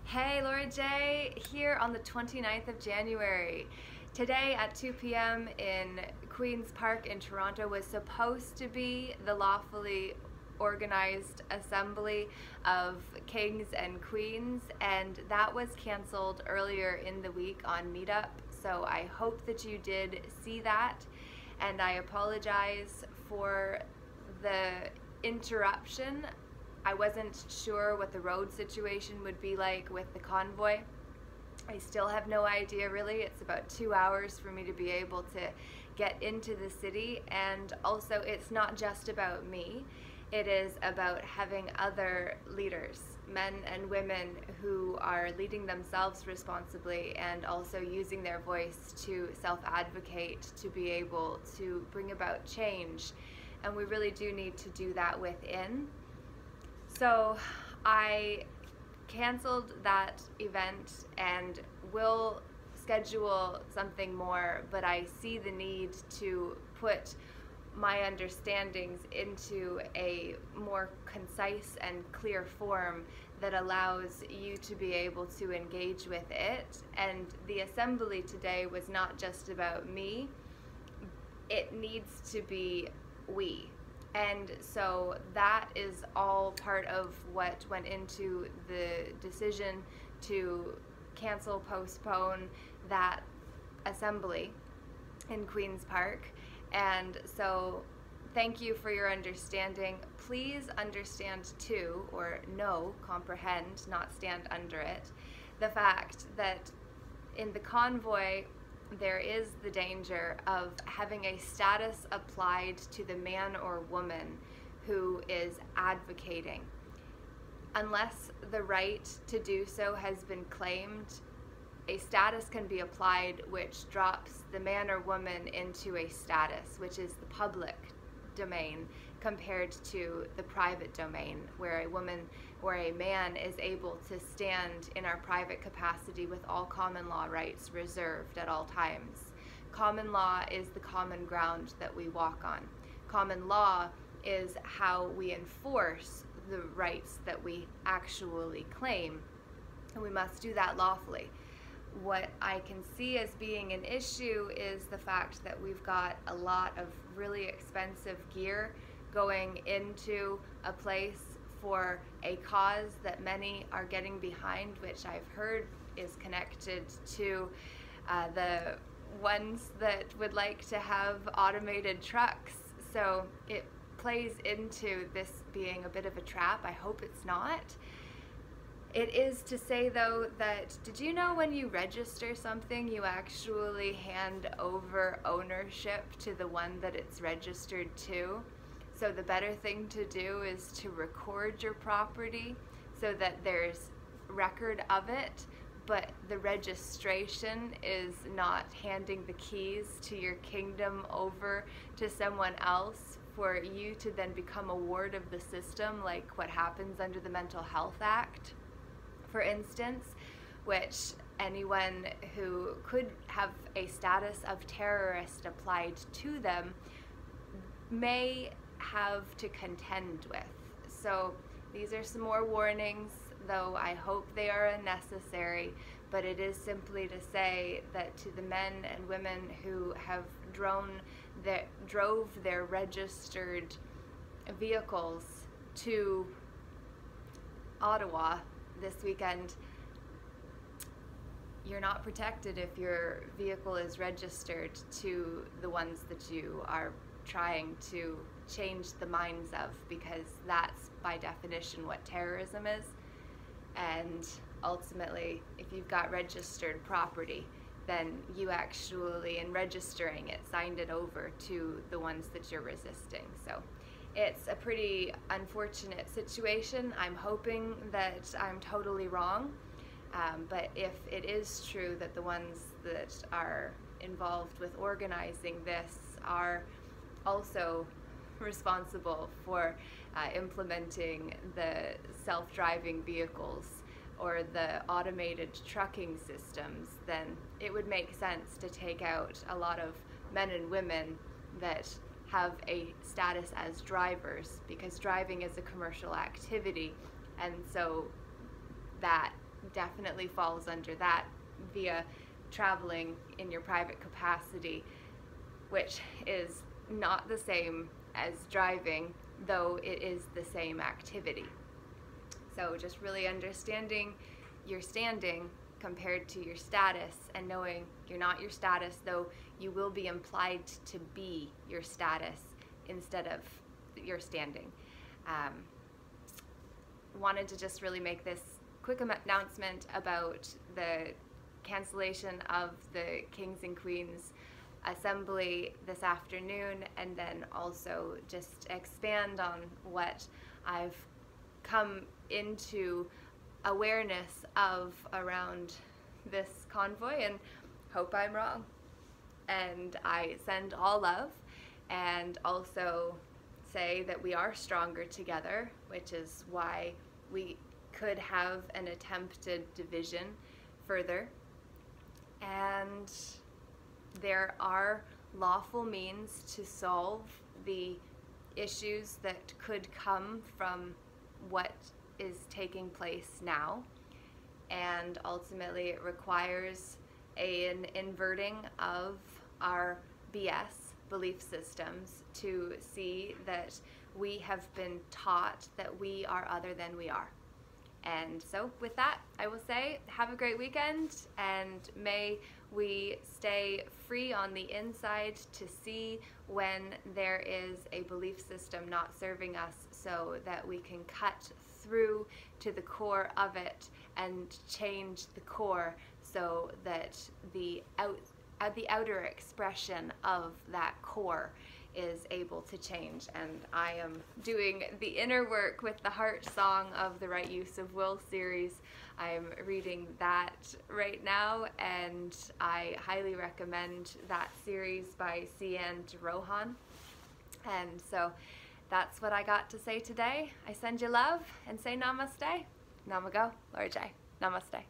Hey, Laura J. here on the 29th of January. Today at 2 p.m. in Queen's Park in Toronto was supposed to be the lawfully organized assembly of kings and queens, and that was canceled earlier in the week on Meetup. So I hope that you did see that, and I apologize for the interruption. I wasn't sure what the road situation would be like with the convoy. I still have no idea really. It's about 2 hours for me to be able to get into the city, and also it's not just about me. It is about having other leaders, men and women who are leading themselves responsibly and also using their voice to self-advocate to be able to bring about change. And we really do need to do that within. So I canceled that event and will schedule something more, but I see the need to put my understandings into a more concise and clear form that allows you to be able to engage with it. And the assembly today was not just about me, it needs to be we. And so that is all part of what went into the decision to cancel, postpone that assembly in Queen's Park. And so thank you for your understanding. Please understand too, or know, comprehend, not stand under it, the fact that in the convoy there is the danger of having a status applied to the man or woman who is advocating. Unless the right to do so has been claimed, a status can be applied which drops the man or woman into a status which is the public domain compared to the private domain, where a woman or a man is able to stand in our private capacity with all common law rights reserved at all times. Common law is the common ground that we walk on. Common law is how we enforce the rights that we actually claim, and we must do that lawfully. What I can see as being an issue is the fact that we've got a lot of really expensive gear going into a place for a cause that many are getting behind, which I've heard is connected to the ones that would like to have automated trucks. So it plays into this being a bit of a trap. I hope it's not. It is to say though that, did you know when you register something you actually hand over ownership to the one that it's registered to? So the better thing to do is to record your property so that there's record of it, but the registration is not handing the keys to your kingdom over to someone else for you to then become a ward of the system, like what happens under the Mental Health Act, for instance, which anyone who could have a status of terrorist applied to them may have to contend with. So these are some more warnings, though I hope they are unnecessary, but it is simply to say that to the men and women who have drove their registered vehicles to Ottawa this weekend, you're not protected if your vehicle is registered to the ones that you are trying to change the minds of, because that's by definition what terrorism is. And ultimately, if you've got registered property, then you actually, in registering it, signed it over to the ones that you're resisting. So it's a pretty unfortunate situation. I'm hoping that I'm totally wrong, but if it is true that the ones that are involved with organizing this are also responsible for implementing the self-driving vehicles or the automated trucking systems, then it would make sense to take out a lot of men and women that have a status as drivers, because driving is a commercial activity, and so that definitely falls under that via traveling in your private capacity, which is not the same as driving, though it is the same activity. So just really understanding your standing compared to your status, and knowing you're not your status, though you will be implied to be your status instead of your standing. Wanted to just really make this quick announcement about the cancellation of the Kings and Queens Assembly this afternoon, and then also just expand on what I've come into awareness of around this convoy, and hope I'm wrong. And I send all love, and also say that we are stronger together, which is why we could have an attempted division further. And there are lawful means to solve the issues that could come from what is taking place now, and ultimately it requires an inverting of our BS belief systems to see that we have been taught that we are other than we are. And so with that, I will say have a great weekend, and may we stay free on the inside to see when there is a belief system not serving us, so that we can cut through to the core of it and change the core, so that the outer expression of that core is able to change. And I am doing the inner work with the Heart Song of the Right Use of Will series. I'm reading that right now, and I highly recommend that series by C.N. Rohan. And so that's what I got to say today. I send you love and say namaste. Namago, Lord Jai. Namaste.